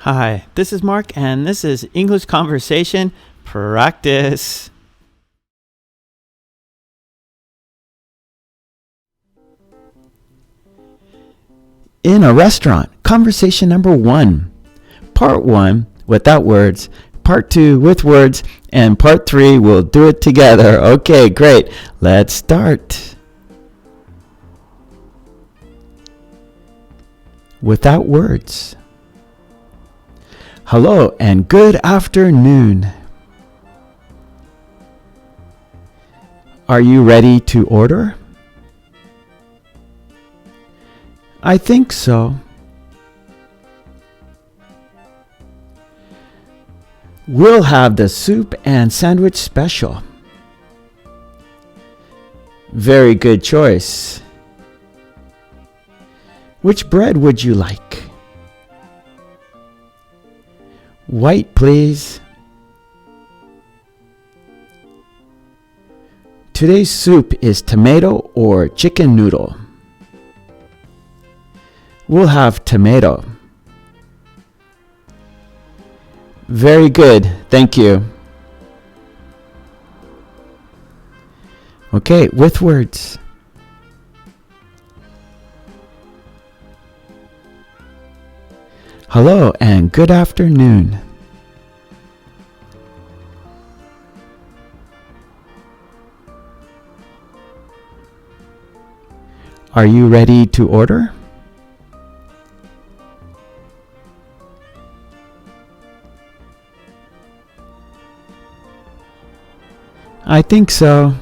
Hi, this is Mark, and this is English Conversation Practice. In a restaurant, conversation number 1. Part 1, without words. Part 2, with words. And part 3, we'll do it together. Okay, great. Let's start. Without words. Hello and good afternoon. Are you ready to order? I think so. We'll have the soup and sandwich special. Very good choice. Which bread would you like? White, please. Today's soup is tomato or chicken noodle. We'll have tomato. Very good, thank you. Okay, with words. Hello and good afternoon. Are you ready to order? I think so.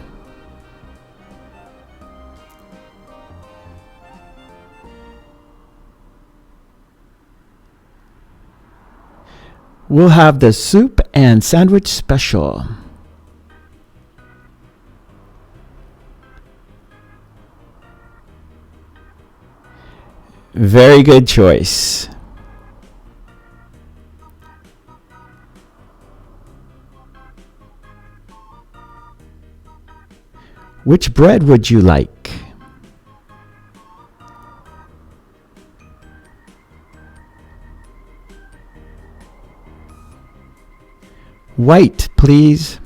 We'll have the soup and sandwich special. Very good choice. Which bread would you like? White, please.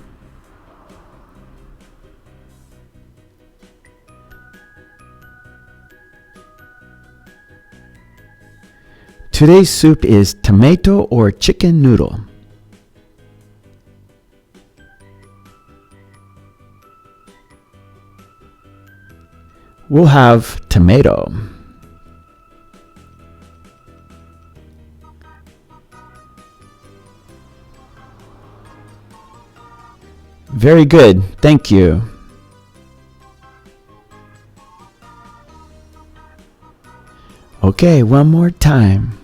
Today's soup is tomato or chicken noodle. We'll have tomato. Very good, thank you. Okay, one more time.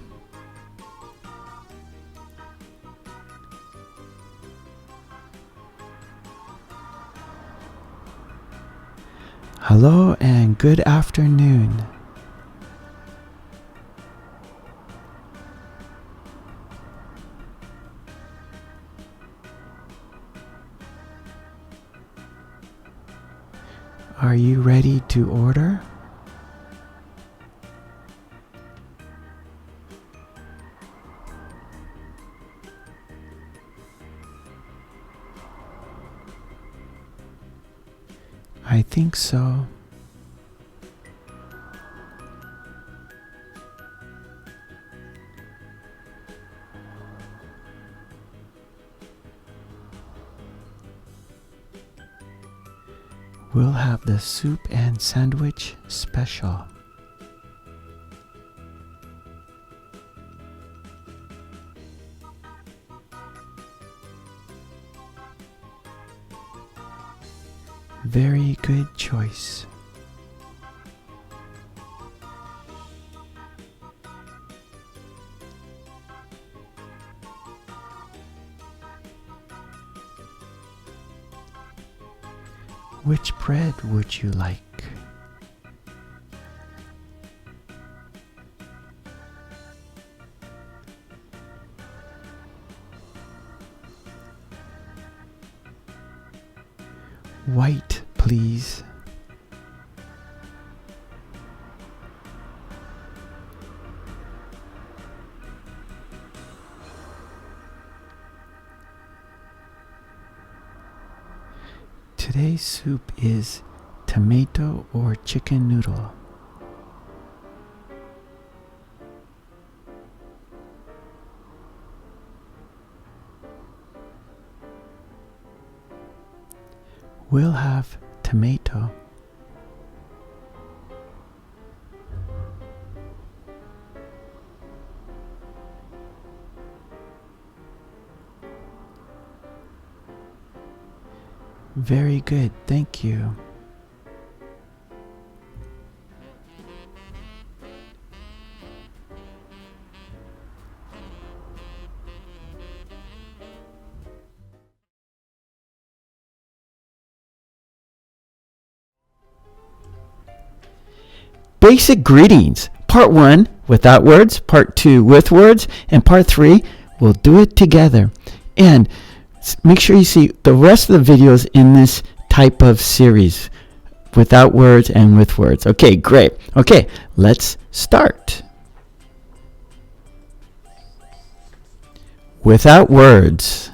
Hello and good afternoon. Are you ready to order? I think so. We'll have the soup and sandwich special. Very good choice. Which bread would you like? White, please. Today's soup is tomato or chicken noodle. We'll have tomato. Very good, thank you. Basic greetings. Part 1 without words, part 2 with words, and part 3 we'll do it together. And make sure you see the rest of the videos in this type of series, without words and with words. Okay, great. Okay, let's start. Without words.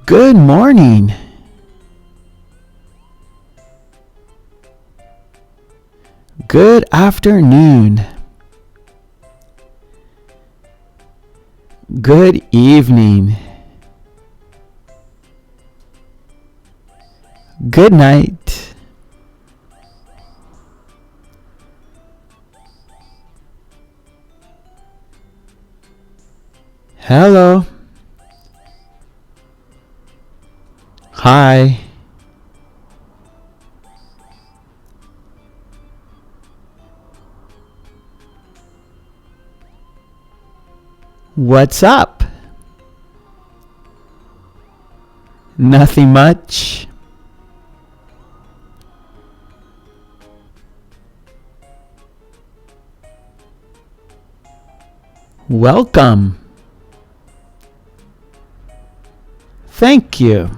Good morning. Good afternoon. Good evening. Good night. Hello. Hi. What's up? Nothing much. Welcome. Thank you.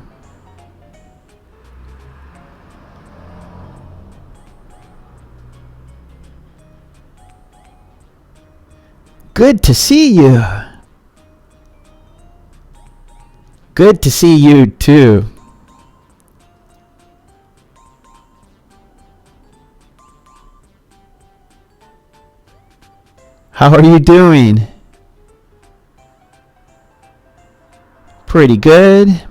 Good to see you. Good to see you too. How are you doing? Pretty good.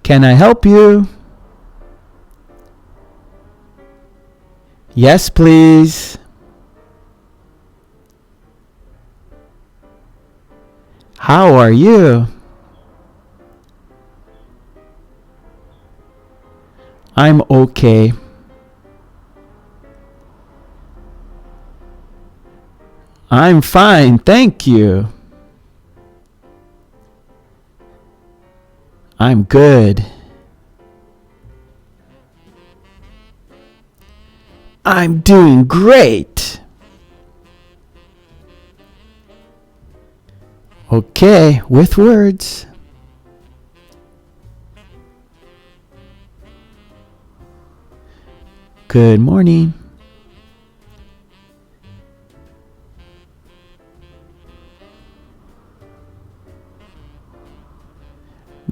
Can I help you? Yes, please. How are you? I'm okay. I'm fine, thank you. I'm good. I'm doing great. Okay, with words. Good morning.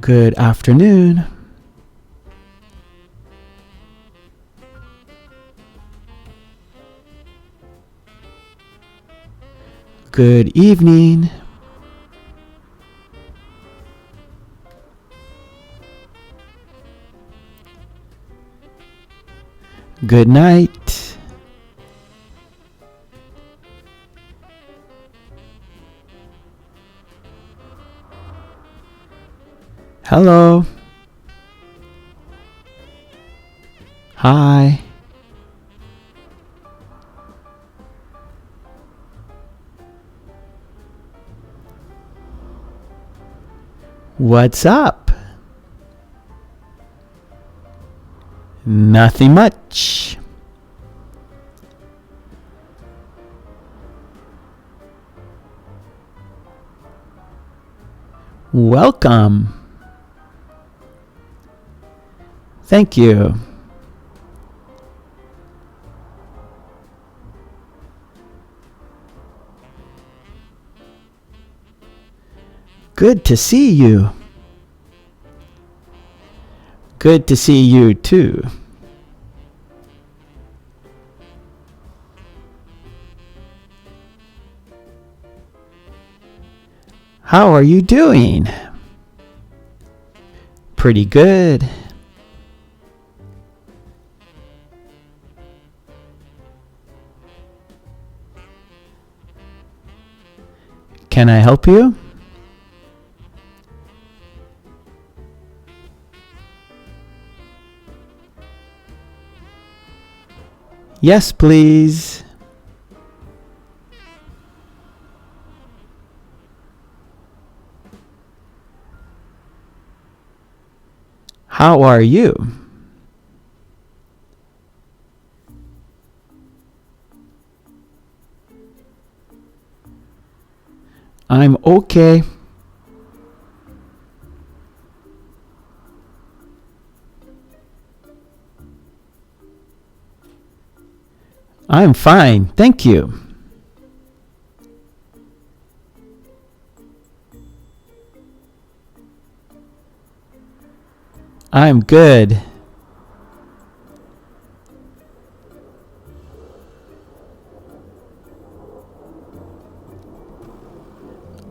Good afternoon. Good evening. Good night. Hello. Hi. What's up? Nothing much. Welcome. Thank you. Good to see you. Good to see you too. How are you doing? Pretty good. Can I help you? Yes, please. How are you? I'm okay. I'm fine, thank you. I'm good.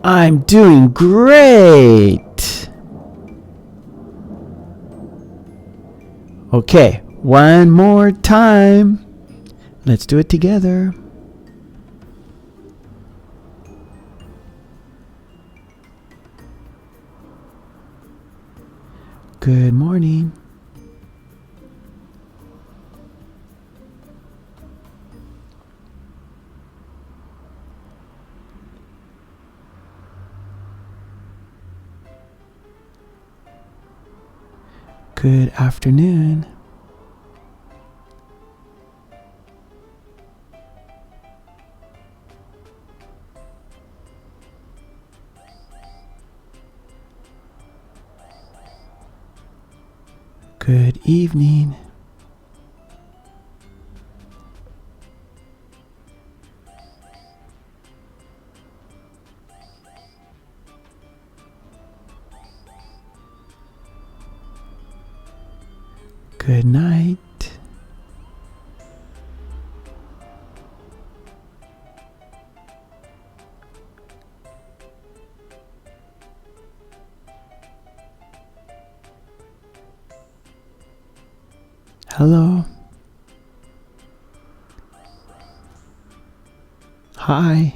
I'm doing great. Okay, one more time. Let's do it together. Good morning. Good afternoon. Good evening. Good night. Hello. Hi.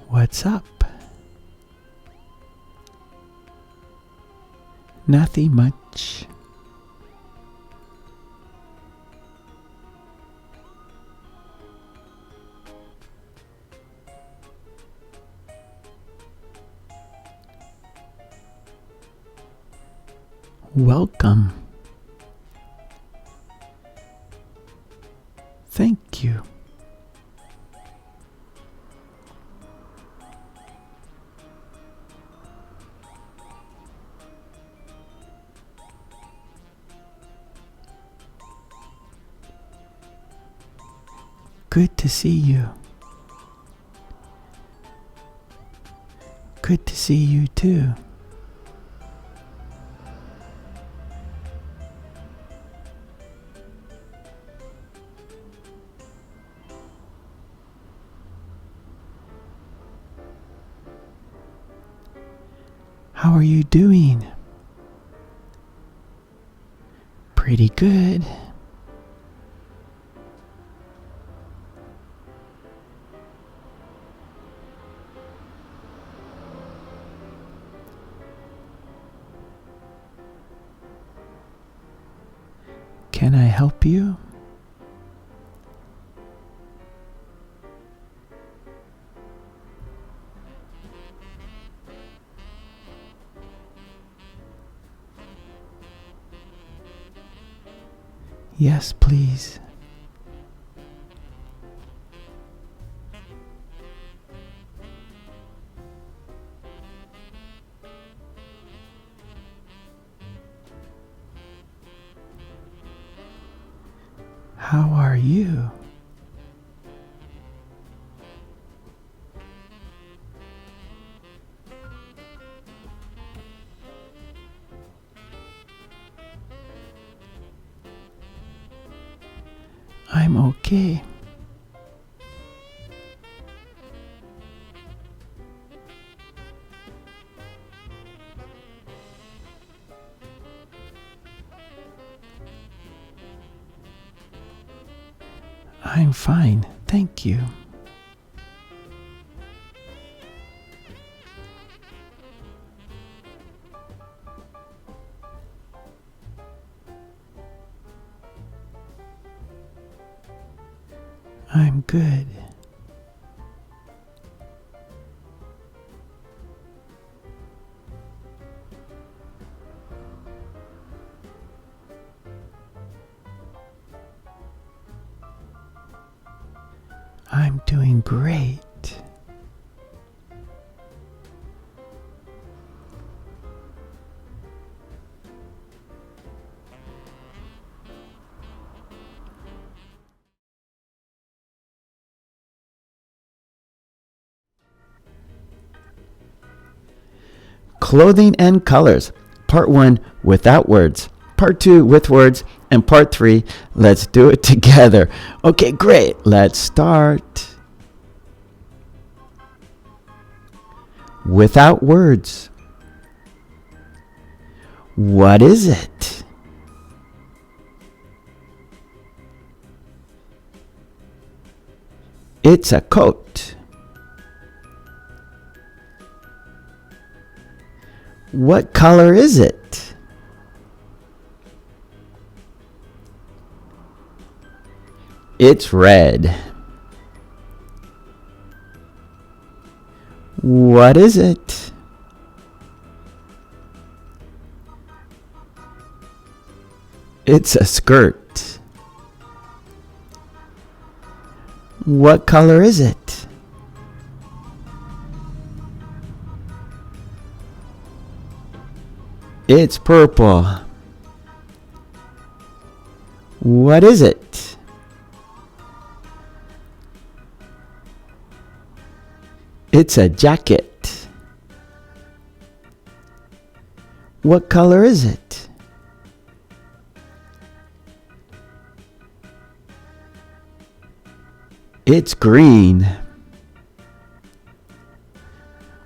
What's up? Nothing much. Welcome. Thank you. Good to see you. Good to see you too. How are you doing? Pretty good. Can I help you? Yes, please. How are you? I'm okay. I'm fine, thank you. I'm good. I'm doing great. Clothing and colors. Part 1 without words. Part 2 with words. And part 3, let's do it together. Okay, great. Let's start. Without words. What is it? It's a coat. What color is it? It's red. What is it? It's a skirt. What color is it? It's purple. What is it? It's a jacket. What color is it? It's green.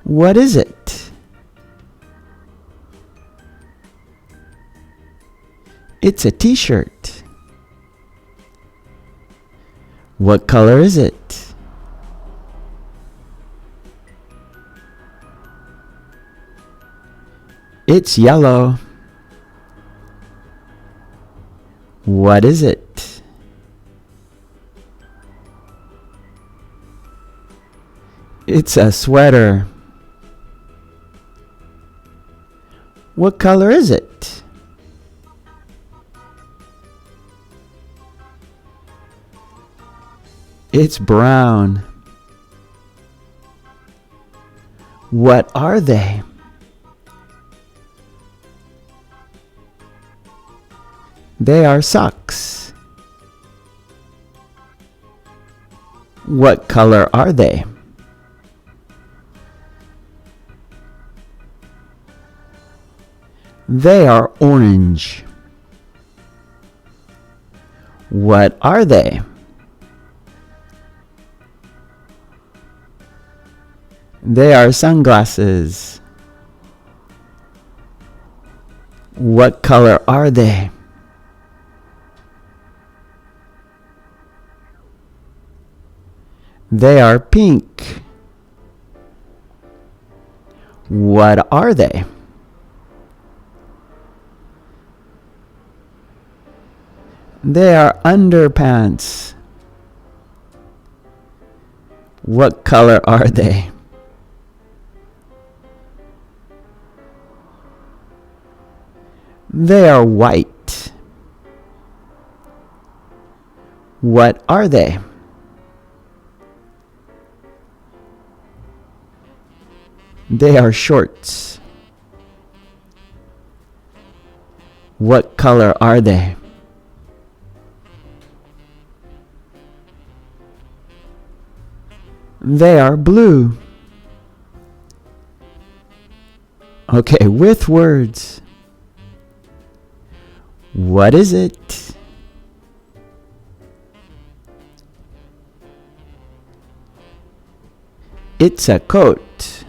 What is it? It's a t-shirt. What color is it? It's yellow. What is it? It's a sweater. What color is it? It's brown. What are they? They are socks. What color are they? They are orange. What are they? They are sunglasses. What color are they? They are pink. What are they? They are underpants. What color are they? They are white. What are they? They are shorts. What color are they? They are blue. Okay, with words. What is it? It's a coat.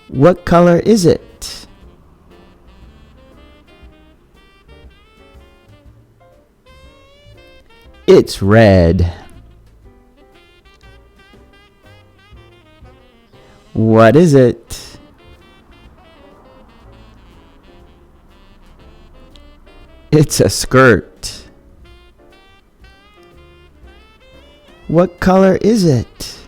What color is it? It's red. What is it? It's a skirt. What color is it?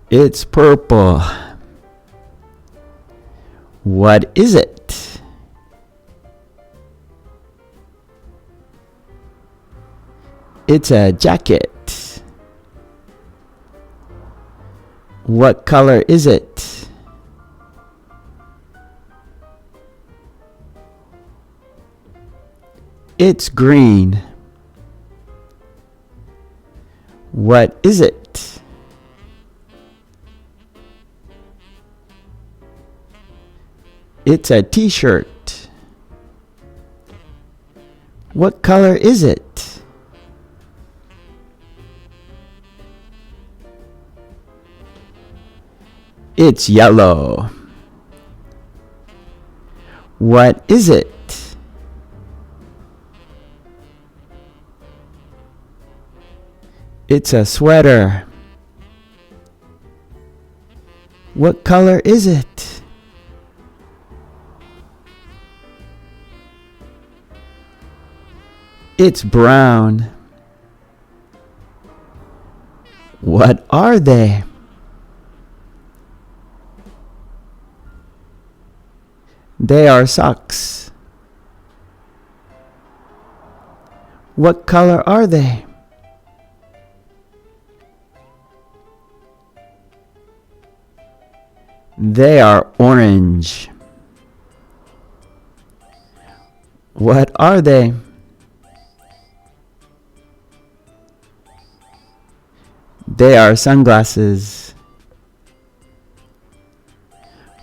It's purple. What is it? It's a jacket. What color is it? It's green. What is it? It's a t-shirt. What color is it? It's yellow. What is it? It's a sweater. What color is it? It's brown. What are they? They are socks. What color are they? They are orange. What are they? They are sunglasses.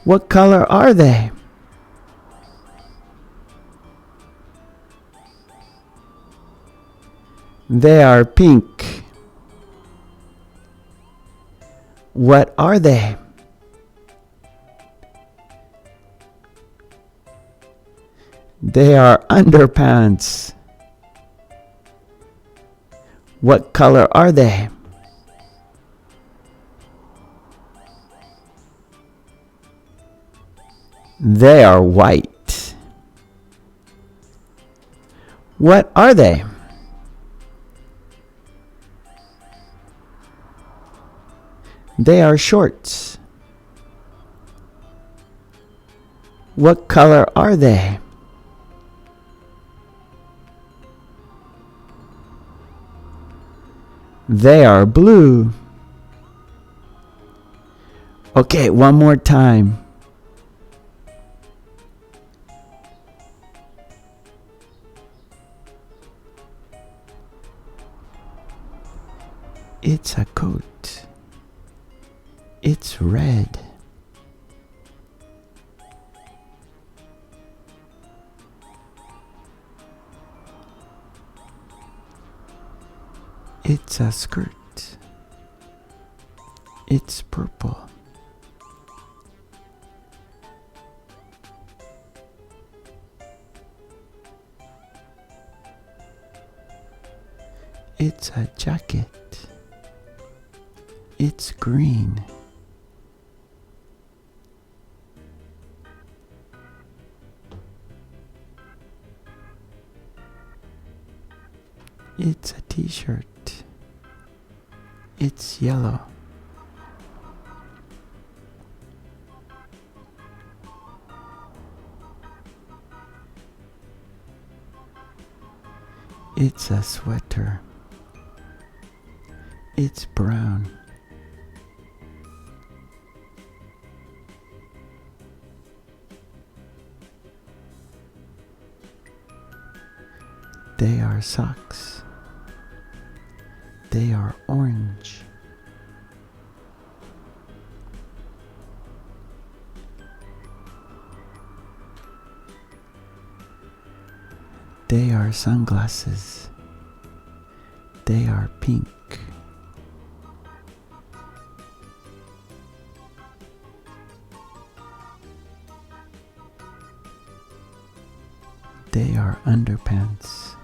What color are they? They are pink. What are they? They are underpants. What color are they? They are white. What are they? They are shorts. What color are they? They are blue. Okay, one more time. It's a coat. It's red. It's a skirt. It's purple. It's a jacket. It's green. It's a t-shirt. It's yellow. It's a sweater. It's brown. They are socks. They are orange. They are sunglasses. They are pink. They are underpants.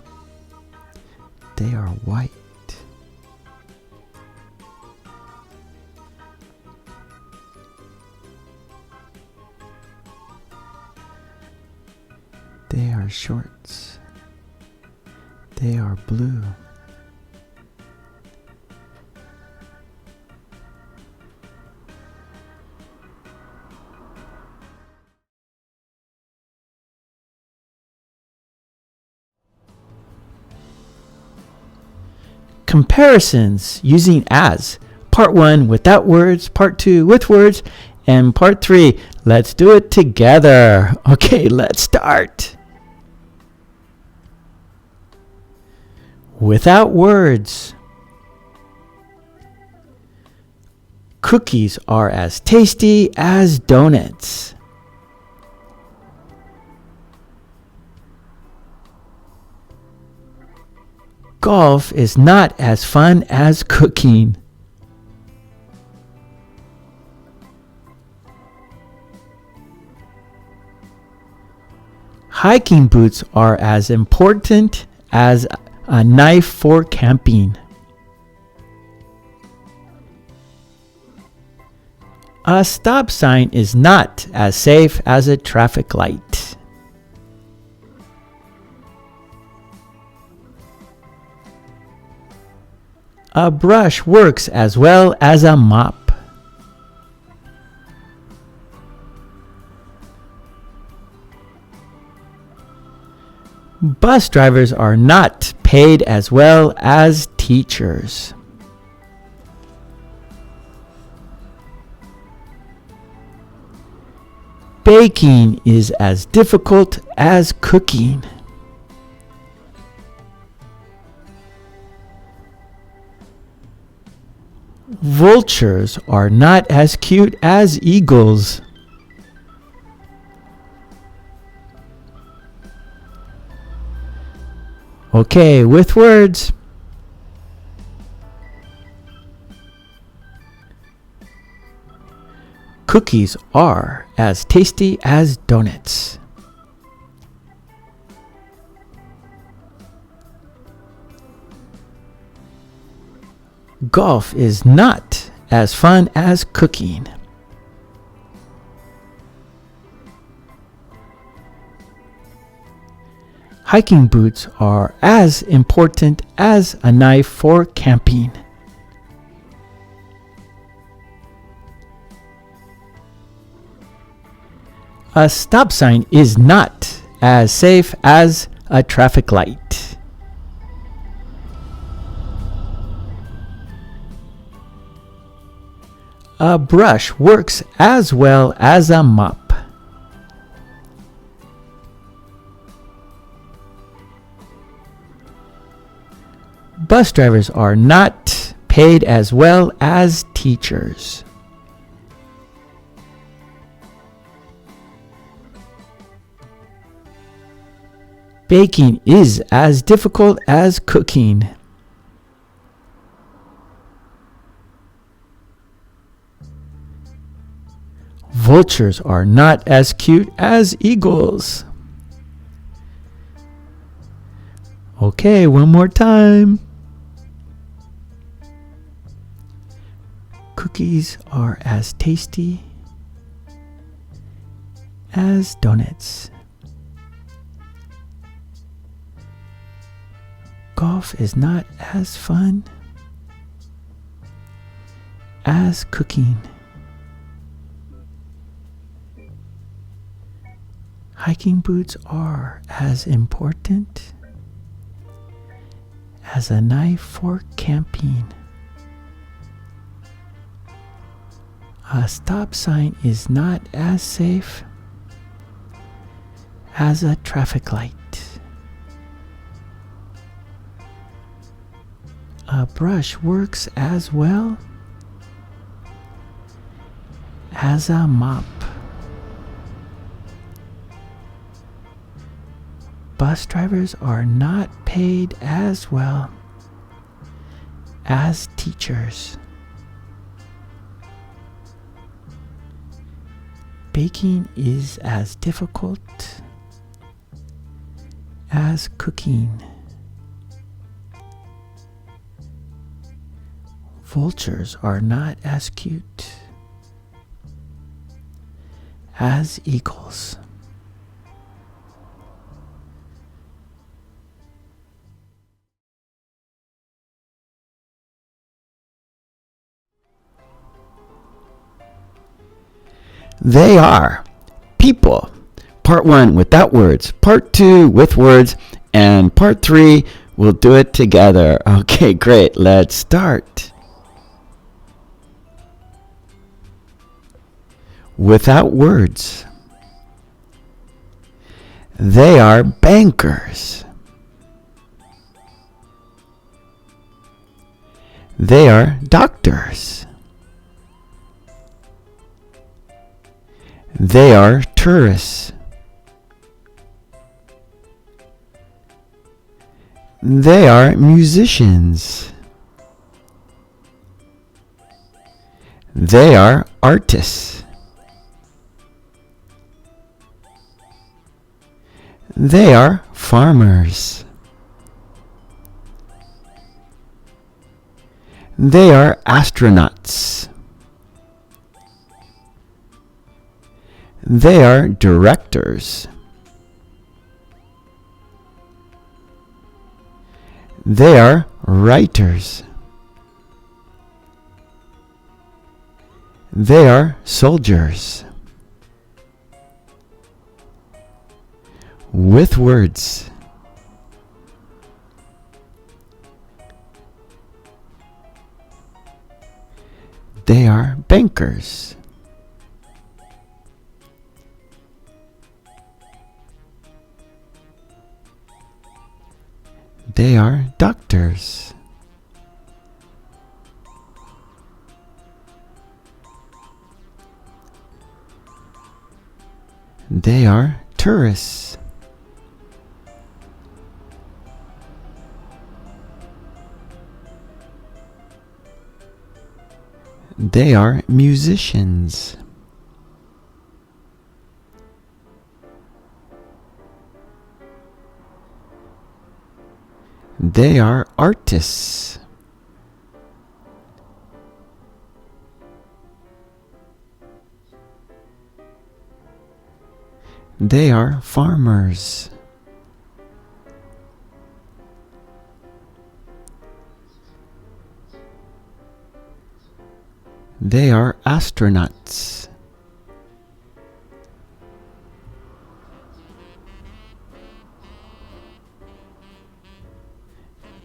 They are white. They are shorts. They are blue. Comparisons using as. Part 1 without words, part 2 with words, and part 3, let's do it together. Okay, let's start. Without words. Cookies are as tasty as donuts. Golf is not as fun as cooking. Hiking boots are as important as a knife for camping. A stop sign is not as safe as a traffic light. A brush works as well as a mop. Bus drivers are not paid as well as teachers. Baking is as difficult as cooking. Vultures are not as cute as eagles. Okay, with words. Cookies are as tasty as donuts. Golf is not as fun as cooking. Hiking boots are as important as a knife for camping. A stop sign is not as safe as a traffic light. A brush works as well as a mop. Bus drivers are not paid as well as teachers. Baking is as difficult as cooking. Vultures are not as cute as eagles. Okay, one more time. Cookies are as tasty as donuts. Golf is not as fun as cooking. Hiking boots are as important as a knife for camping. A stop sign is not as safe as a traffic light. A brush works as well as a mop. Bus drivers are not paid as well as teachers. Baking is as difficult as cooking. Vultures are not as cute as eagles. They are people. Part 1 without words, part 2 with words, and part 3 we'll do it together. Okay, great. Let's start. Without words. They are bankers. They are doctors. They are tourists. They are musicians. They are artists. They are farmers. They are astronauts. They are directors. They are writers. They are soldiers. With words. They are bankers. They are doctors. They are tourists. They are musicians. They are artists. They are farmers. They are astronauts.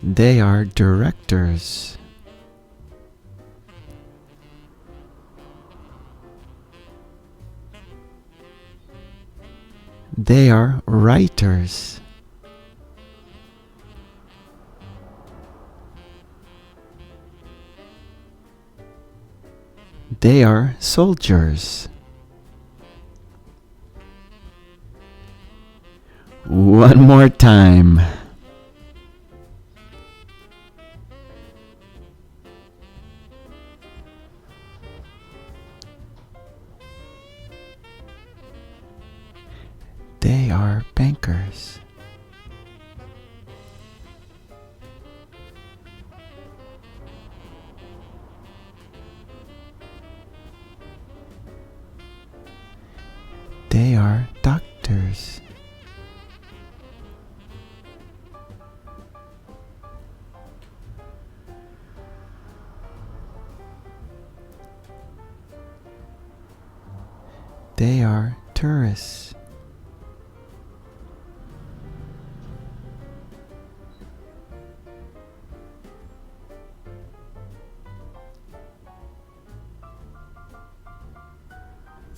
They are directors. They are writers. They are soldiers. One more time. They are bankers. They are doctors. They are tourists.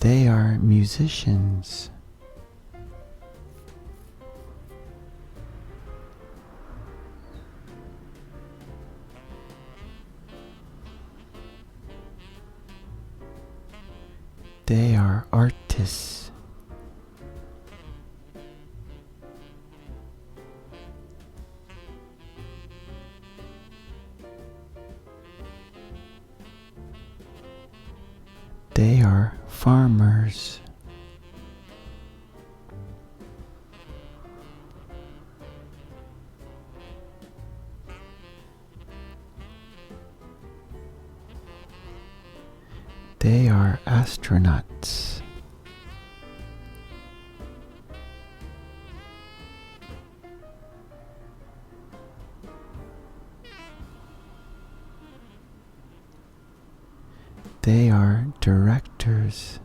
They are musicians. They are artists. They are farmers. They are astronauts. They are directors.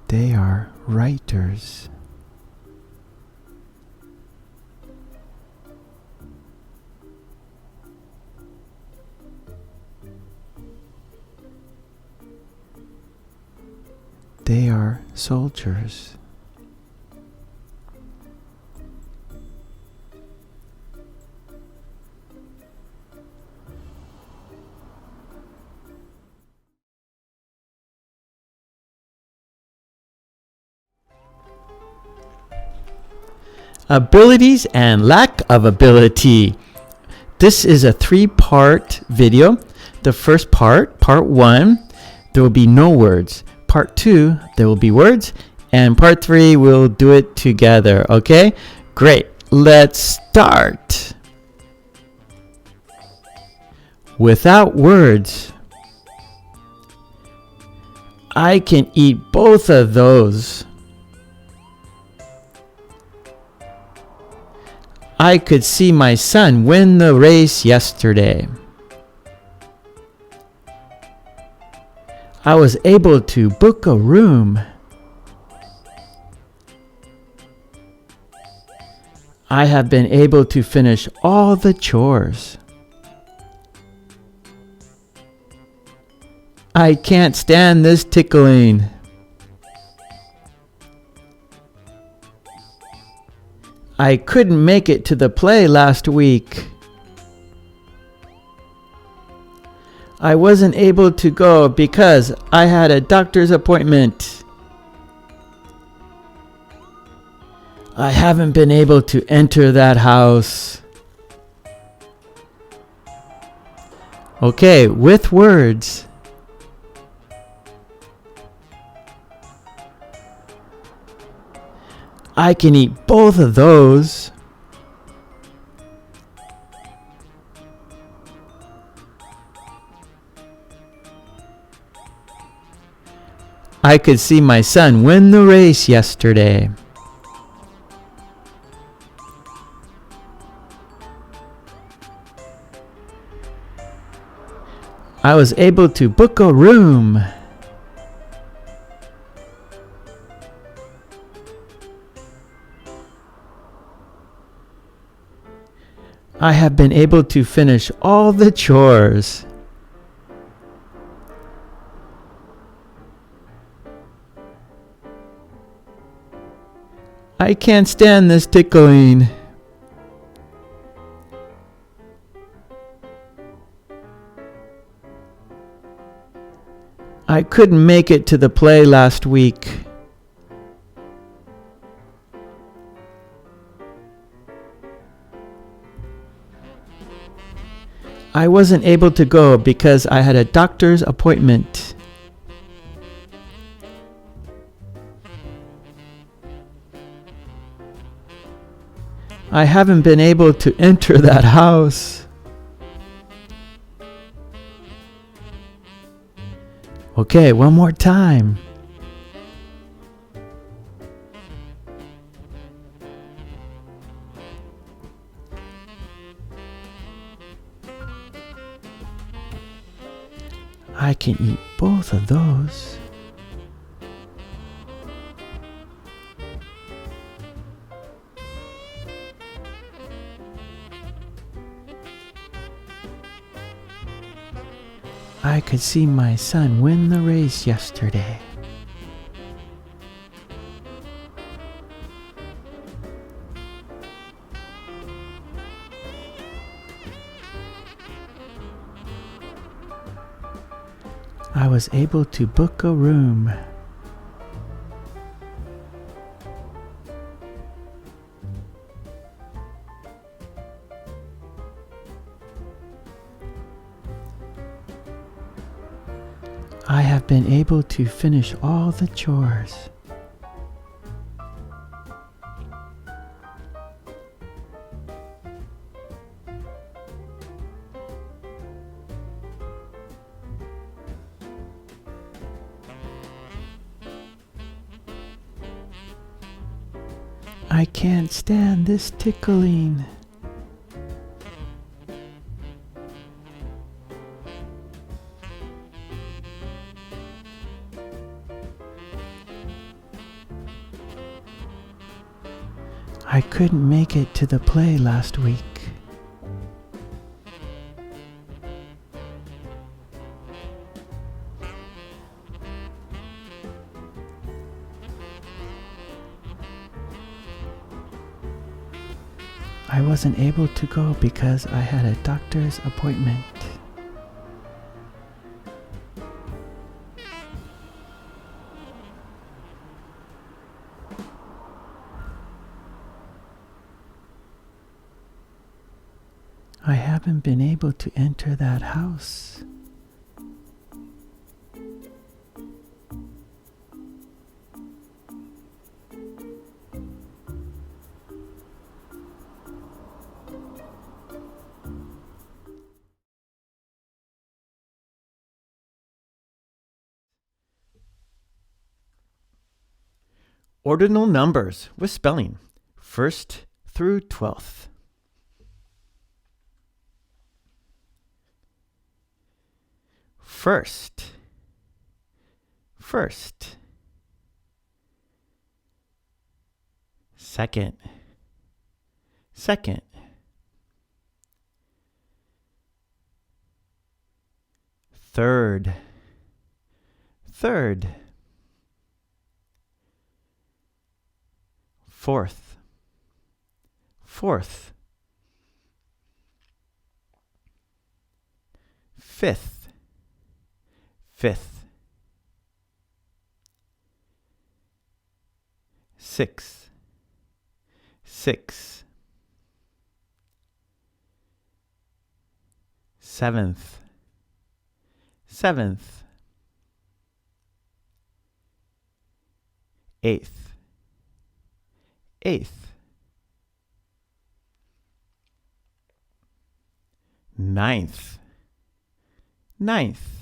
They are writers. They are soldiers. Abilities and lack of ability. This is a 3-part video. The first part, part 1, there will be no words. Part 2, there will be words. And part 3, we'll do it together. Okay? Great. Let's start. Without words, I can eat both of those. I could see my son win the race yesterday. I was able to book a room. I have been able to finish all the chores. I can't stand this tickling. I couldn't make it to the play last week. I wasn't able to go because I had a doctor's appointment. I haven't been able to enter that house. Okay, with words. I can eat both of those. I could see my son win the race yesterday. I was able to book a room. I have been able to finish all the chores. I can't stand this tickling. I couldn't make it to the play last week. I wasn't able to go because I had a doctor's appointment. I haven't been able to enter that house. Okay, one more time. I can eat both of those. I could see my son win the race yesterday. I was able to book a room. I have been able to finish all the chores. I can't stand this tickling. I couldn't make it to the play last week. I wasn't able to go because I had a doctor's appointment. I haven't been able to enter that house. Ordinal numbers with spelling, 1st through 12th. First, first. Second, second. Third, third. Fourth, fourth. Fifth, fifth. Sixth, sixth. Seventh, seventh. Eighth, eighth. Ninth, ninth.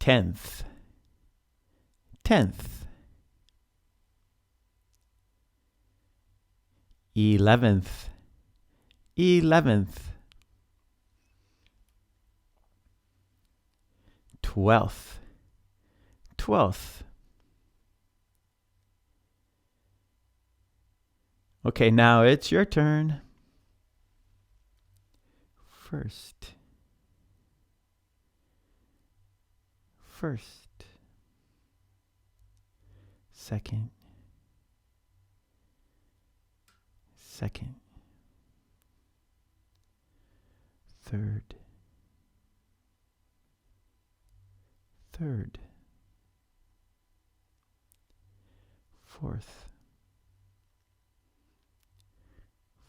10th, 10th. 11th, 11th. 12th, 12th. Okay, now it's your turn. First, first. Second, second. Third, third. Fourth,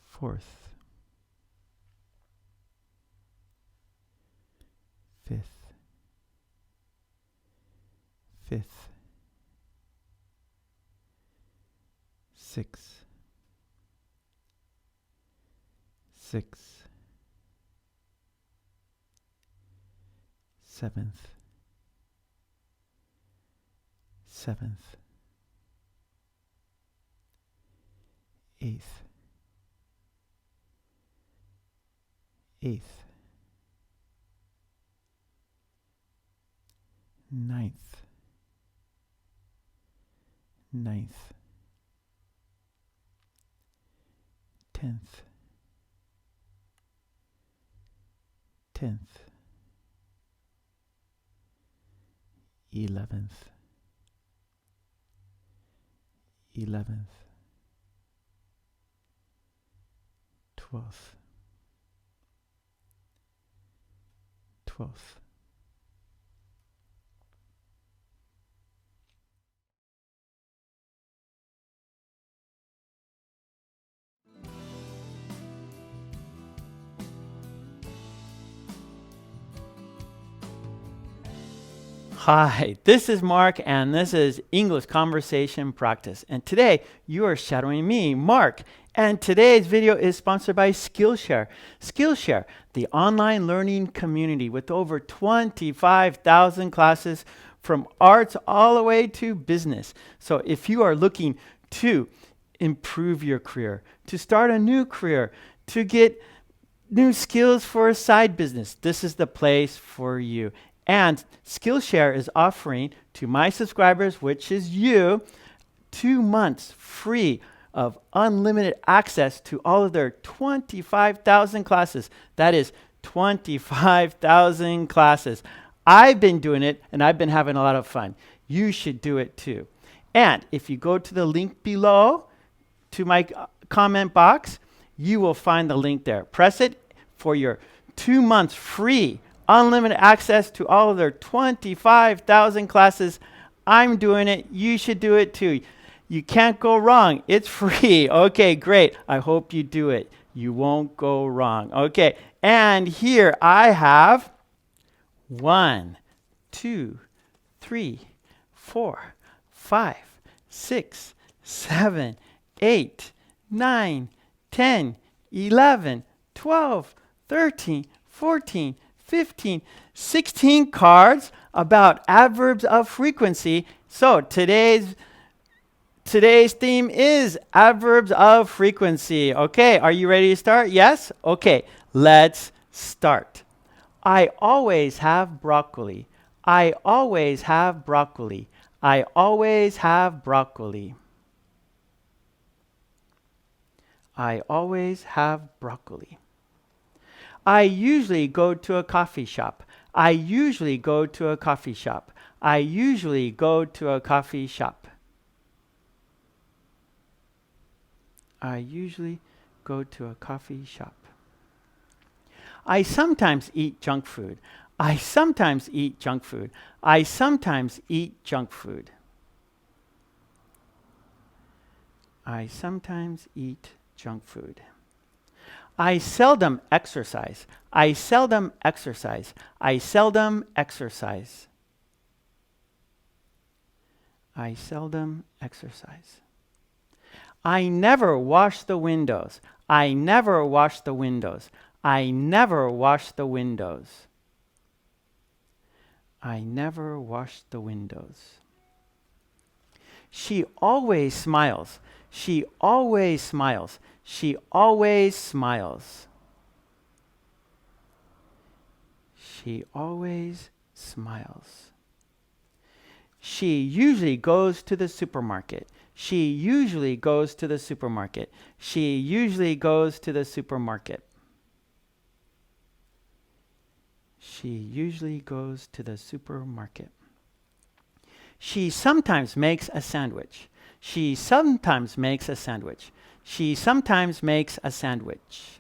fourth. Fifth, fifth. Sixth, sixth. Seventh, seventh. Eighth, eighth. Ninth, ninth. 10th, 10th. 11th, 11th. 12th, 12th. Hi, this is Mark, and this is English Conversation Practice. And today, you are shadowing me, Mark. And today's video is sponsored by Skillshare. Skillshare, the online learning community with over 25,000 classes from arts all the way to business. So if you are looking to improve your career, to start a new career, to get new skills for a side business, this is the place for you. And Skillshare is offering to my subscribers, which is you, 2 months free of unlimited access to all of their 25,000 classes. That is 25,000 classes. I've been doing it, and I've been having a lot of fun. You should do it too. And if you go to the link below to my comment box, you will find the link there. Press it for your 2 months free unlimited access to all of their 25,000 classes. I'm doing it. You should do it too. You can't go wrong. It's free. Okay, great. I hope you do it. You won't go wrong. Okay, and here I have 1, 2, 3, 4, 5, 6, 7, 8, 9, 10, 11, 12, 13, 14, 15, 16 cards about adverbs of frequency. So today's theme is adverbs of frequency. Okay, are you ready to start? Yes? Okay, let's start. I always have broccoli. I always have broccoli. I always have broccoli. I always have broccoli. I usually go to a coffee shop. I usually go to a coffee shop. I usually go to a coffee shop. I usually go to a coffee shop. I sometimes eat junk food. I sometimes eat junk food. I sometimes eat junk food. I sometimes eat junk food. I seldom exercise. I seldom exercise. I seldom exercise. I seldom exercise. I never wash the windows. I never wash the windows. I never wash the windows. I never wash the windows. She always smiles. She always smiles. She always smiles. She always smiles. She usually goes to the supermarket. She usually goes to the supermarket. She usually goes to the supermarket. She usually goes to the supermarket. She sometimes makes a sandwich. She sometimes makes a sandwich. She sometimes makes a sandwich.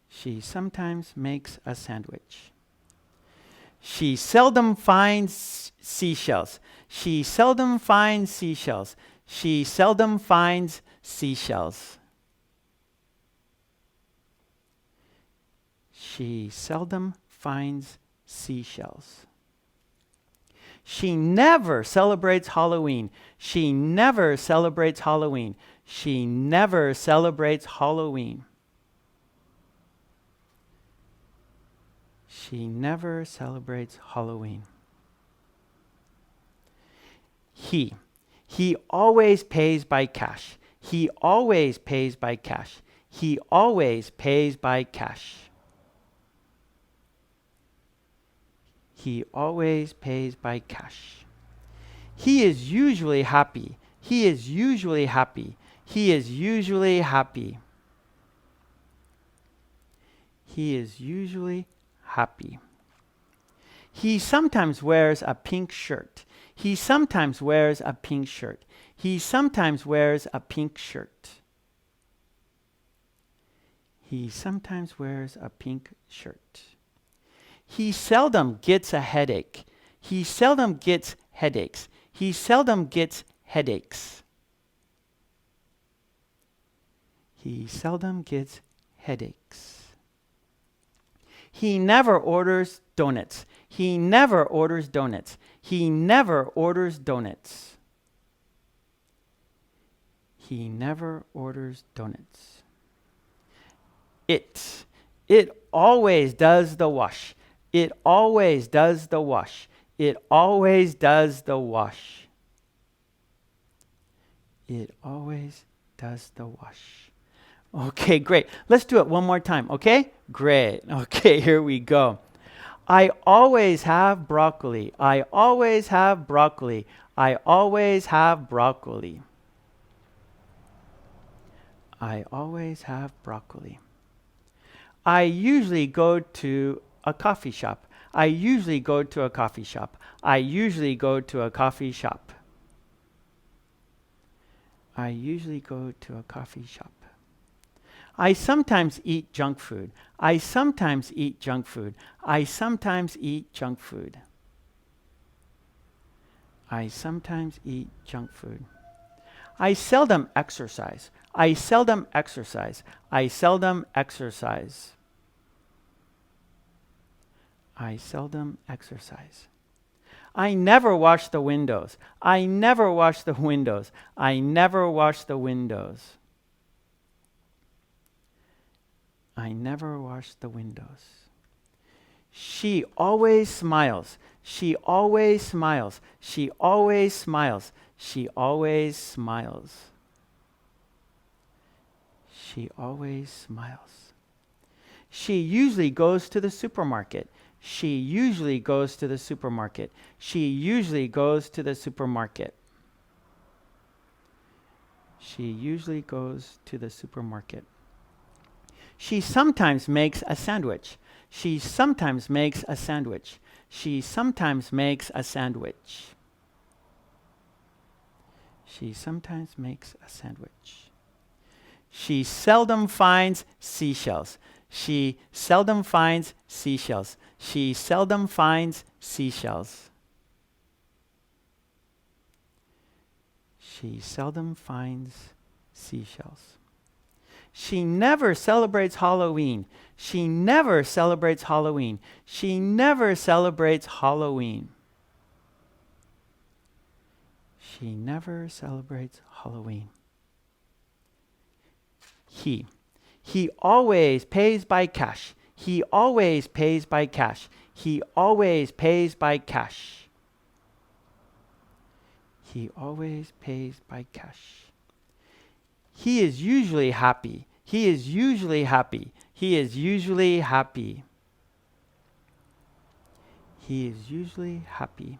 She sometimes makes a sandwich. She seldom finds seashells. She seldom finds seashells. She seldom finds seashells. She seldom finds seashells. She never celebrates Halloween. She never celebrates Halloween. She never celebrates Halloween. She never celebrates Halloween. He always pays by cash. He always pays by cash. He always pays by cash. He always pays by cash. He is usually happy. He is usually happy. He is usually happy. He is usually happy. He sometimes wears a pink shirt. He sometimes wears a pink shirt. He sometimes wears a pink shirt. He sometimes wears a pink shirt. He seldom gets a headache. He seldom gets headaches. He seldom gets headaches. He seldom gets headaches. He never orders donuts. He never orders donuts. He never orders donuts. He never orders donuts. It always does the wash. It always does the wash. It always does the wash. It always does the wash. Okay, great. Let's do it one more time, okay? Great. Okay, here we go. I always have broccoli. I always have broccoli. I always have broccoli. I always have broccoli. I usually go to a coffee shop. I usually go to a coffee shop. I usually go to a coffee shop. I usually go to a coffee shop. I sometimes eat junk food. I sometimes eat junk food. I sometimes eat junk food. I sometimes eat junk food. I seldom exercise. I seldom exercise. I seldom exercise. I seldom exercise. I never wash the windows. I never wash the windows. I never wash the windows. I never wash the windows. She always smiles. She always smiles. She always smiles. She always smiles. She always smiles. She usually goes to the supermarket. She usually goes to the supermarket. She usually goes to the supermarket. She usually goes to the supermarket. She sometimes makes a sandwich. She sometimes makes a sandwich. She sometimes makes a sandwich. She sometimes makes a sandwich. She seldom finds seashells. She seldom finds seashells. She seldom finds seashells. She seldom finds seashells. She never celebrates Halloween. She never celebrates Halloween. She never celebrates Halloween. She never celebrates Halloween. He always pays by cash. He always pays by cash. He always pays by cash. He always pays by cash. He is usually happy. He is usually happy. He is usually happy. He is usually happy.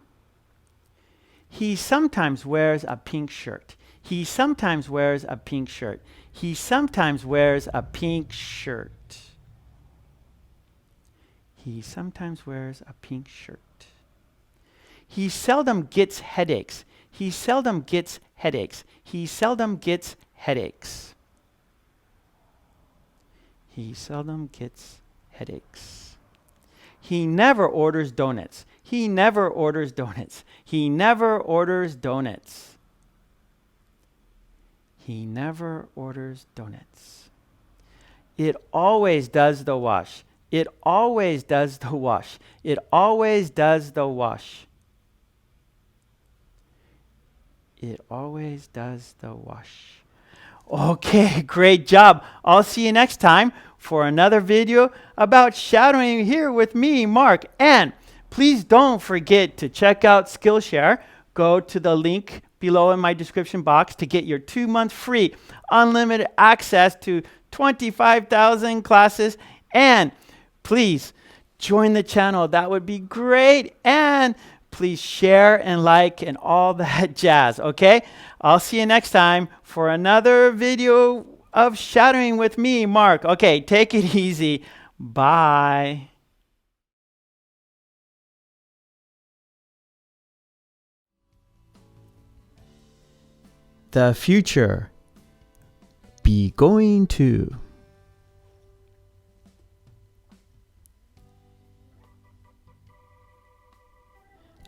He sometimes wears a pink shirt. He sometimes wears a pink shirt. He sometimes wears a pink shirt. He sometimes wears a pink shirt. He seldom gets headaches. He seldom gets headaches. He seldom gets headaches. He seldom gets headaches. He never orders donuts. He never orders donuts. He never orders donuts. He never orders donuts. It always does the wash. It always does the wash. It always does the wash. It always does the wash. Okay, great job. I'll see you next time for another video about shadowing here with me, Mark. And please don't forget to check out Skillshare. Go to the link below in my description box to get your 2 months free, unlimited access to 25,000 classes. And please join the channel. That would be great. And please share and like and all that jazz, okay? I'll see you next time for another video of shadowing with me, Mark. Okay, take it easy. Bye. The future. Be going to.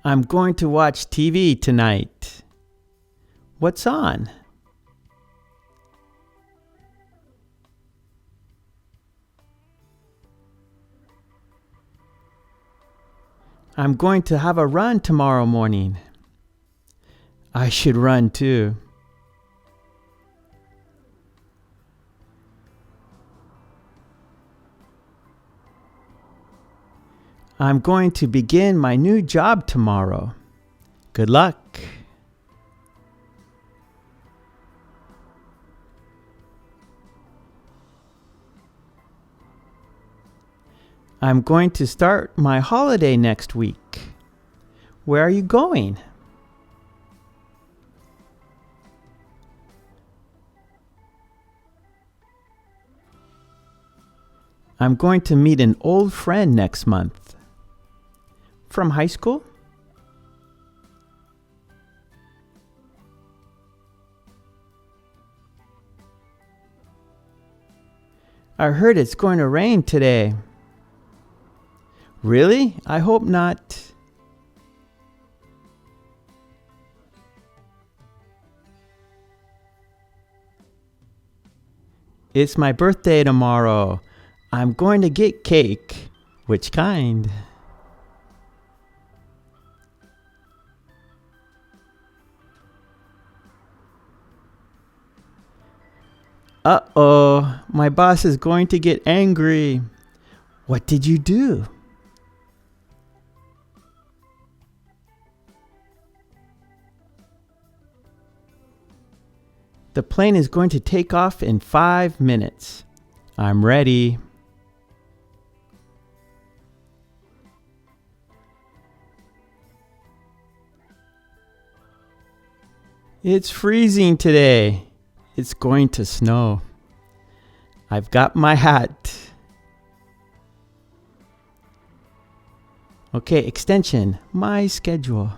I'm going to watch TV tonight. What's on? I'm going to have a run tomorrow morning. I should run too. I'm going to begin my new job tomorrow. Good luck. I'm going to start my holiday next week. Where are you going? I'm going to meet an old friend next month. From high school? I heard it's going to rain today. Really? I hope not. It's my birthday tomorrow. I'm going to get cake. Which kind? Uh-oh, my boss is going to get angry. What did you do? The plane is going to take off in 5 minutes. I'm ready. It's freezing today. It's going to snow. I've got my hat. Okay, extension, my schedule.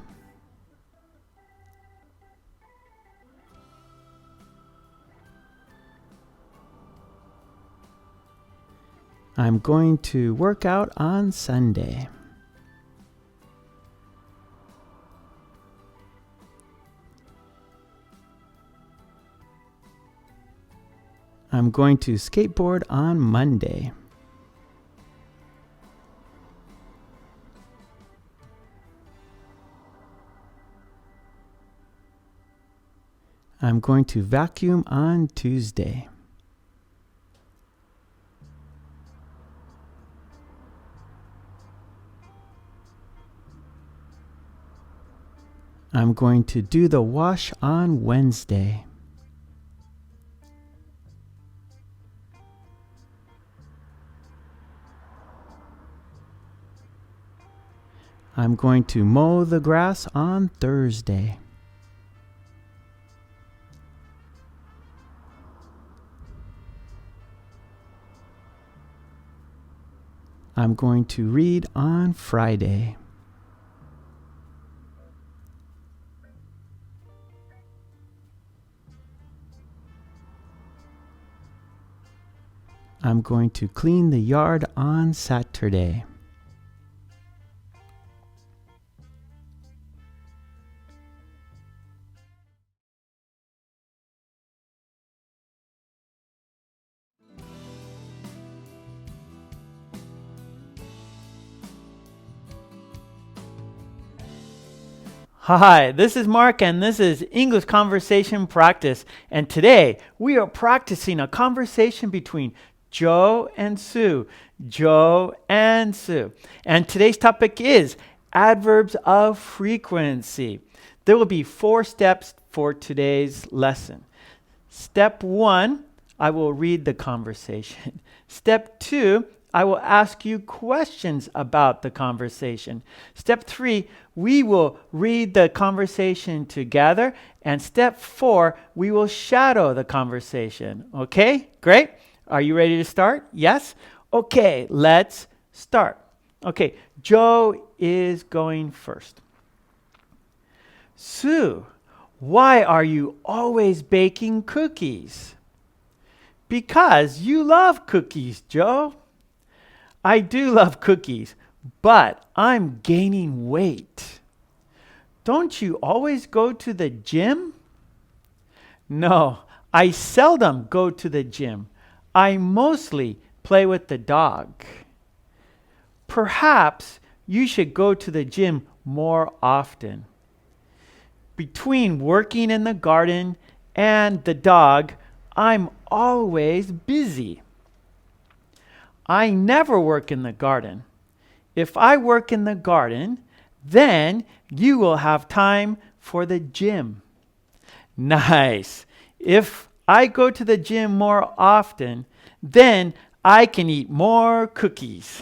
I'm going to work out on Sunday. I'm going to skateboard on Monday. I'm going to vacuum on Tuesday. I'm going to do the wash on Wednesday. I'm going to mow the grass on Thursday. I'm going to read on Friday. I'm going to clean the yard on Saturday. Hi, this is Mark and this is English Conversation Practice. And today we are practicing a conversation between Joe and Sue. Joe and Sue. And today's topic is adverbs of frequency. There will be 4 steps for today's lesson. Step 1, I will read the conversation. Step 2, I will ask you questions about the conversation. Step 3, we will read the conversation together. And step 4, we will shadow the conversation. Okay, great. Are you ready to start? Yes? Okay, let's start. Okay, Joe is going first. Sue, why are you always baking cookies? Because you love cookies, Joe. I do love cookies, but I'm gaining weight. Don't you always go to the gym? No, I seldom go to the gym. I mostly play with the dog. Perhaps you should go to the gym more often. Between working in the garden and the dog, I'm always busy. I never work in the garden. If I work in the garden, then you will have time for the gym. Nice. If I go to the gym more often, then I can eat more cookies.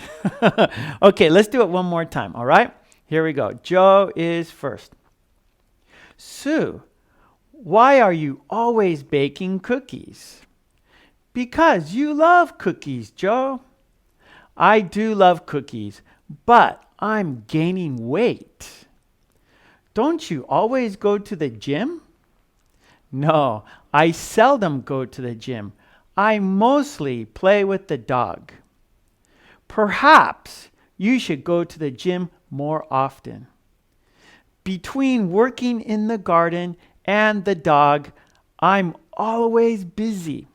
Okay, let's do it one more time, all right? Here we go. Joe is first. Sue, why are you always baking cookies? Because you love cookies, Joe. I do love cookies, but I'm gaining weight. Don't you always go to the gym? No, I seldom go to the gym. I mostly play with the dog. Perhaps you should go to the gym more often. Between working in the garden and the dog, I'm always busy.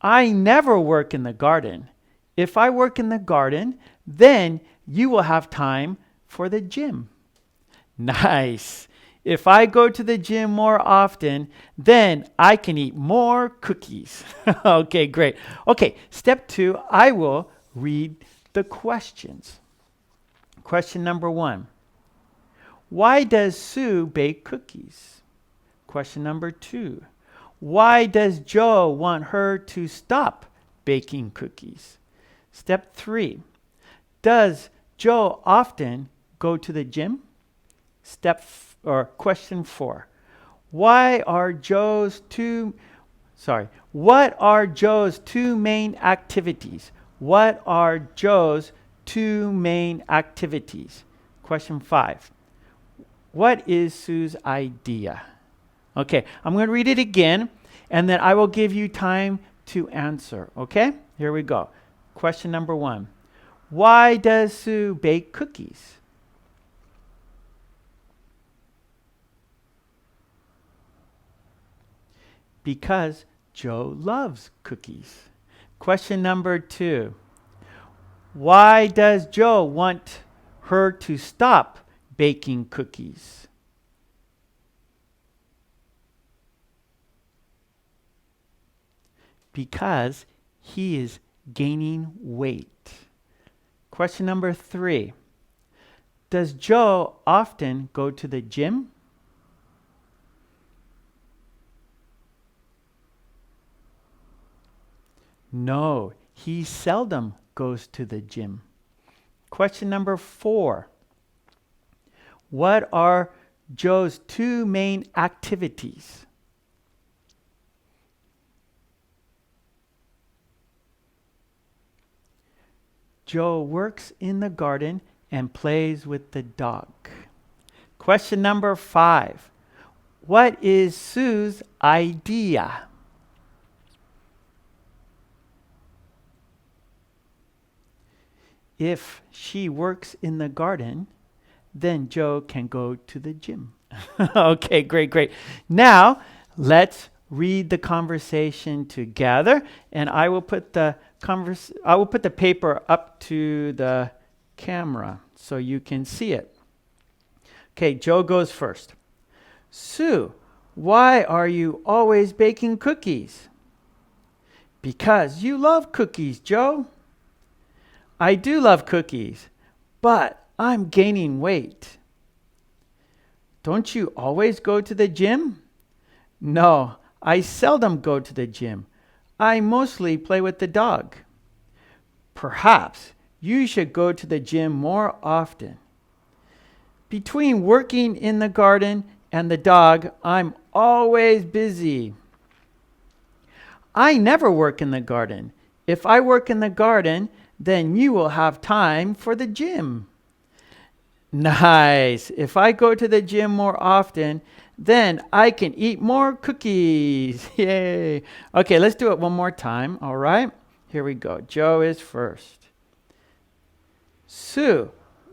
I never work in the garden. If I work in the garden, then you will have time for the gym. Nice. If I go to the gym more often, then I can eat more cookies. Okay, great. Okay, step 2, I will read the questions. Question number 1. Why does Sue bake cookies? Question number 2. Why does Joe want her to stop baking cookies? Step 3. Does Joe often go to the gym? Question 4. What are Joe's two main activities? What are Joe's 2 main activities? Question 5. What is Sue's idea? Okay, I'm going to read it again, and then I will give you time to answer. Okay, here we go. Question number 1. Why does Sue bake cookies? Because Joe loves cookies. Question number 2. Why does Joe want her to stop baking cookies? Because he is gaining weight. Question number 3. Does Joe often go to the gym? No, he seldom goes to the gym. Question number 4. What are Joe's 2 main activities? Joe works in the garden and plays with the dog. Question number 5. What is Sue's idea? If she works in the garden, then Joe can go to the gym. Okay, great. Now, let's read the conversation together, and I will put the paper up to the camera so you can see it. Okay, Joe goes first. Sue, why are you always baking cookies? Because you love cookies, Joe. I do love cookies, but I'm gaining weight. Don't you always go to the gym? No, I seldom go to the gym. I mostly play with the dog. Perhaps you should go to the gym more often. Between working in the garden and the dog, I'm always busy. I never work in the garden. If I work in the garden, then you will have time for the gym. Nice. If I go to the gym more often, then I can eat more cookies. Yay. Okay, let's do it one more time. All right. Here we go. Joe is first. Sue,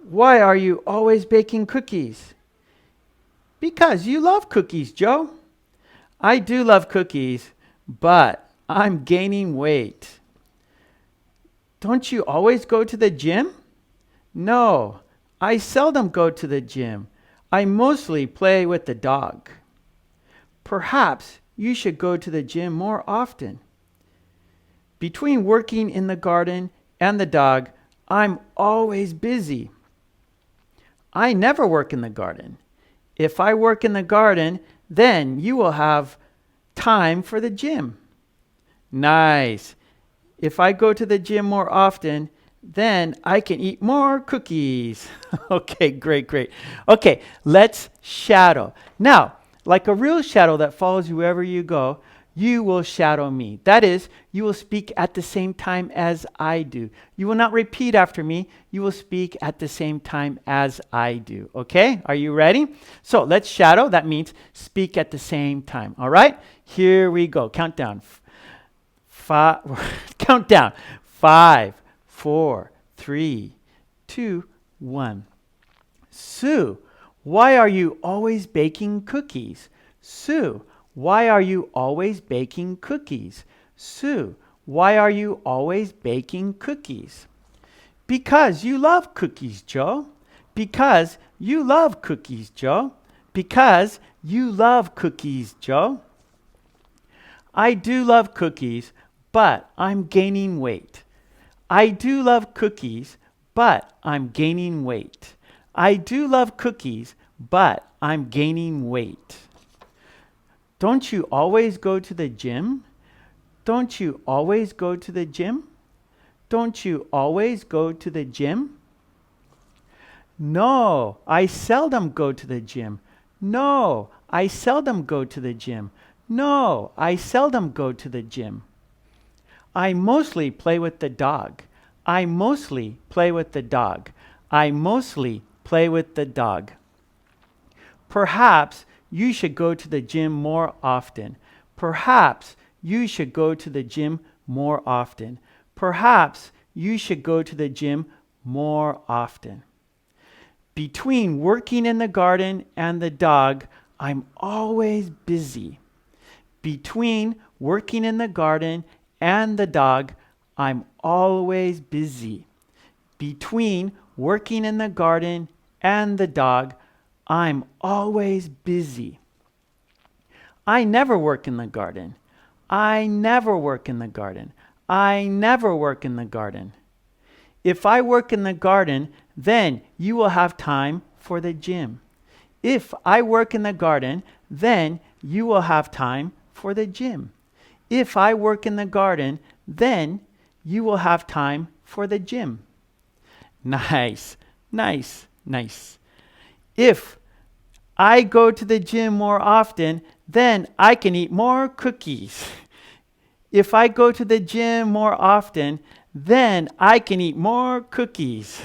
why are you always baking cookies? Because you love cookies, Joe. I do love cookies, but I'm gaining weight. Don't you always go to the gym? No, I seldom go to the gym. I mostly play with the dog. Perhaps you should go to the gym more often. Between working in the garden and the dog, I'm always busy. I never work in the garden. If I work in the garden, then you will have time for the gym. Nice. If I go to the gym more often, then I can eat more cookies. Okay, great. Okay, let's shadow. Now, like a real shadow that follows you wherever you go, you will shadow me. That is, you will speak at the same time as I do. You will not repeat after me. You will speak at the same time as I do. Okay? Are you ready? So let's shadow. That means speak at the same time. All right? Here we go. Countdown. Countdown. 5, 4, 3, 2, 1. Sue, why are you always baking cookies? Sue, why are you always baking cookies? Sue, why are you always baking cookies? Because you love cookies, Joe. Because you love cookies, Joe. Because you love cookies, Joe. I do love cookies, but I'm gaining weight. I do love cookies, but I'm gaining weight. I do love cookies, but I'm gaining weight. Don't you always go to the gym? Don't you always go to the gym? Don't you always go to the gym? No, I seldom go to the gym. No, I seldom go to the gym. No, I seldom go to the gym. I mostly play with the dog. I mostly play with the dog. I mostly play with the dog. Perhaps you should go to the gym more often. Perhaps you should go to the gym more often. Perhaps you should go to the gym more often. Between working in the garden and the dog, I'm always busy. Between working in the garden and the dog, I'm always busy. Between working in the garden and the dog, I'm always busy. I never work in the garden. I never work in the garden. I never work in the garden. If I work in the garden, then you will have time for the gym. If I work in the garden, then you will have time for the gym. If I work in the garden, then you will have time for the gym. Nice. If I go to the gym more often, then I can eat more cookies. If I go to the gym more often, then I can eat more cookies.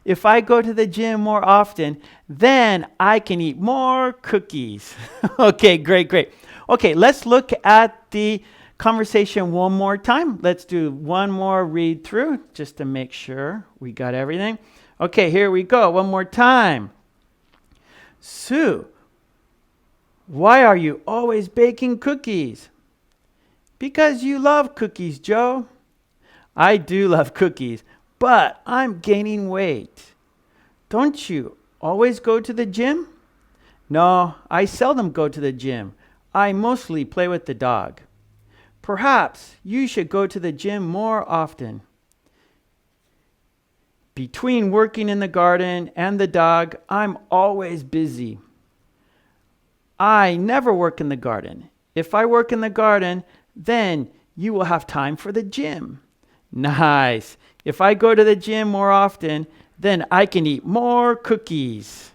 If I go to the gym more often, then I can eat more cookies. Okay, great. Okay, let's look at the conversation one more time. Let's do one more read through just to make sure we got everything. Okay, here we go. One more time. Sue, why are you always baking cookies? Because you love cookies, Joe. I do love cookies, but I'm gaining weight. Don't you always go to the gym? No, I seldom go to the gym. I mostly play with the dog. Perhaps you should go to the gym more often. Between working in the garden and the dog, I'm always busy. I never work in the garden. If I work in the garden, then you will have time for the gym. Nice. If I go to the gym more often, then I can eat more cookies.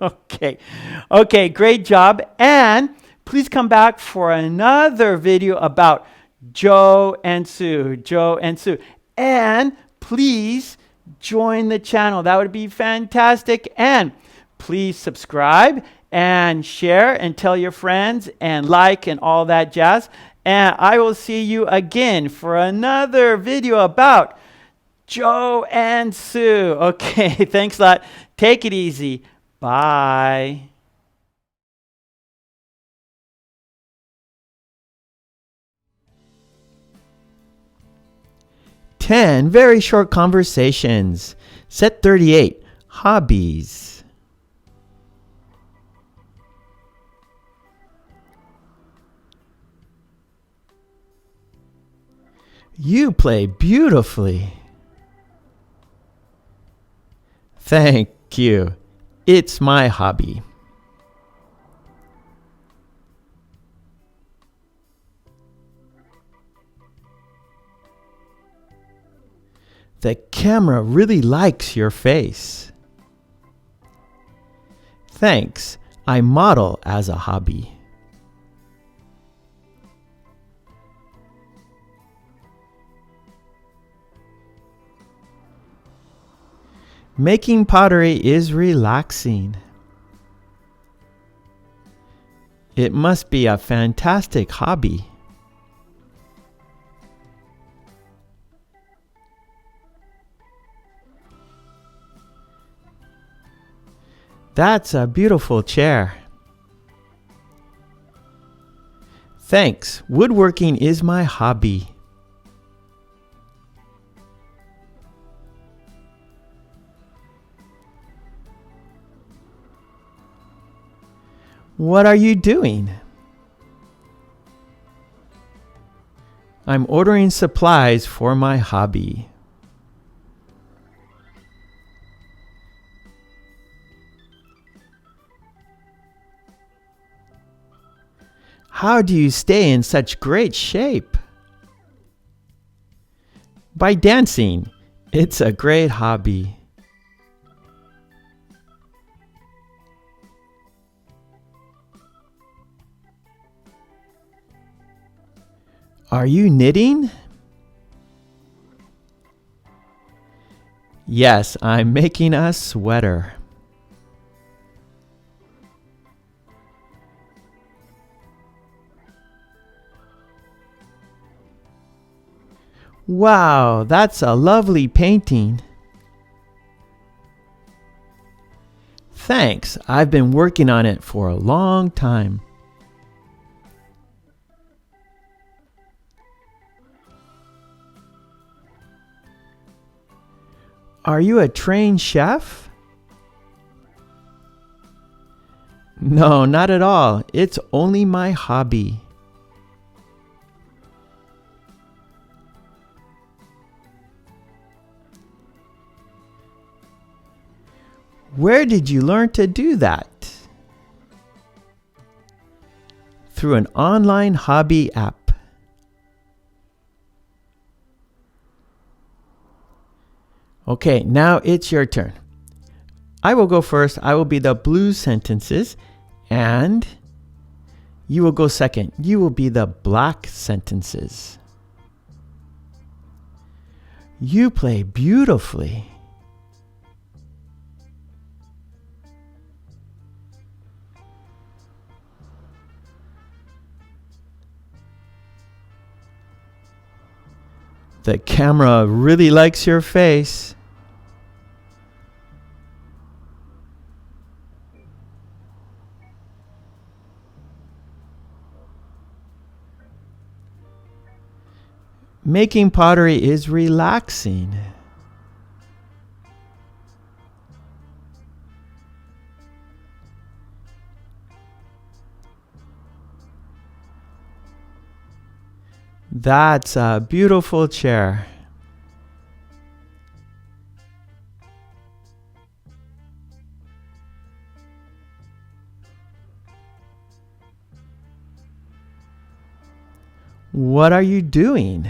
Okay, great job. And please come back for another video about Joe and Sue. And please join the channel. That would be fantastic. And please subscribe and share and tell your friends and like and all that jazz. And I will see you again for another video about Joe and Sue. Okay, thanks a lot. Take it easy. Bye. 10 very short conversations. Set 38, hobbies. You play beautifully. Thank you. It's my hobby. The camera really likes your face. Thanks. I model as a hobby. Making pottery is relaxing. It must be a fantastic hobby. That's a beautiful chair. Thanks. Woodworking is my hobby. What are you doing? I'm ordering supplies for my hobby. How do you stay in such great shape? By dancing. It's a great hobby. Are you knitting? Yes, I'm making a sweater. Wow, that's a lovely painting. Thanks, I've been working on it for a long time. Are you a trained chef? No, not at all. It's only my hobby. Where did you learn to do that? Through an online hobby app. Okay, now it's your turn. I will go first. I will be the blue sentences, and you will go second. You will be the black sentences. You play beautifully. The camera really likes your face. Making pottery is relaxing. That's a beautiful chair. What are you doing?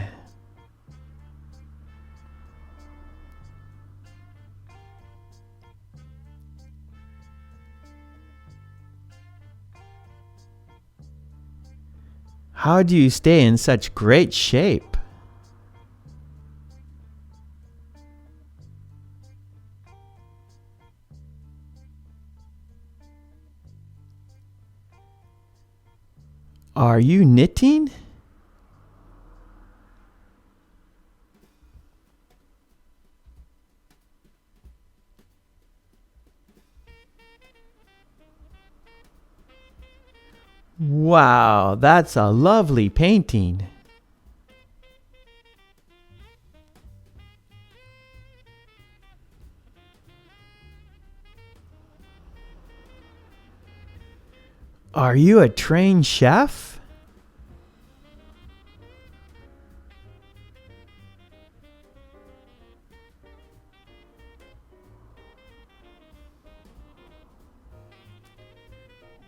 How do you stay in such great shape? Are you knitting? Wow, that's a lovely painting. Are you a trained chef?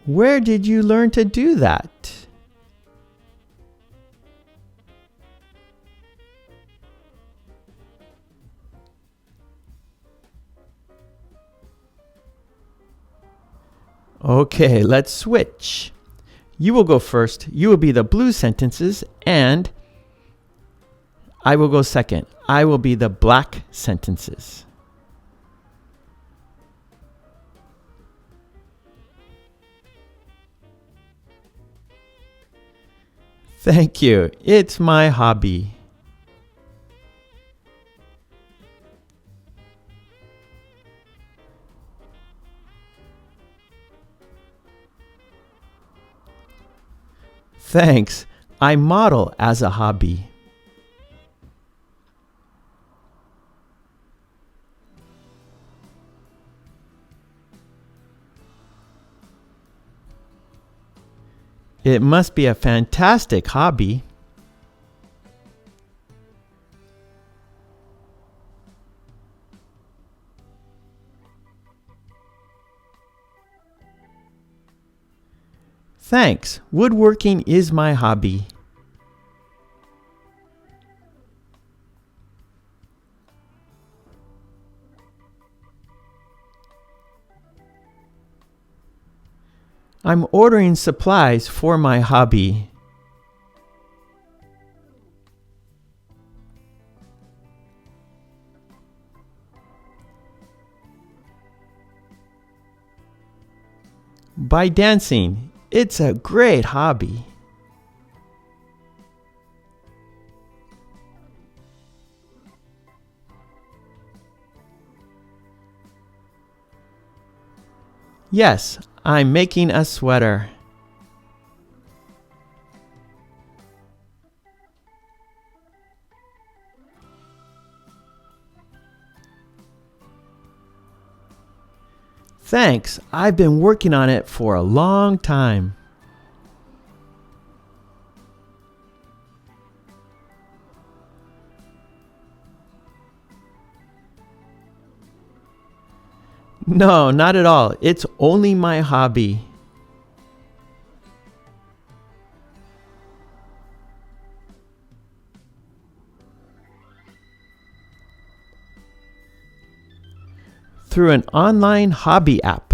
Where did you learn to do that? Okay, let's switch. You will go first. You will be the blue sentences, and I will go second. I will be the black sentences. Thank you. It's my hobby. Thanks. I model as a hobby. It must be a fantastic hobby. Thanks. Woodworking is my hobby. I'm ordering supplies for my hobby. By dancing. It's a great hobby. Yes, I'm making a sweater. Thanks, I've been working on it for a long time. No, not at all. It's only my hobby. Through an online hobby app.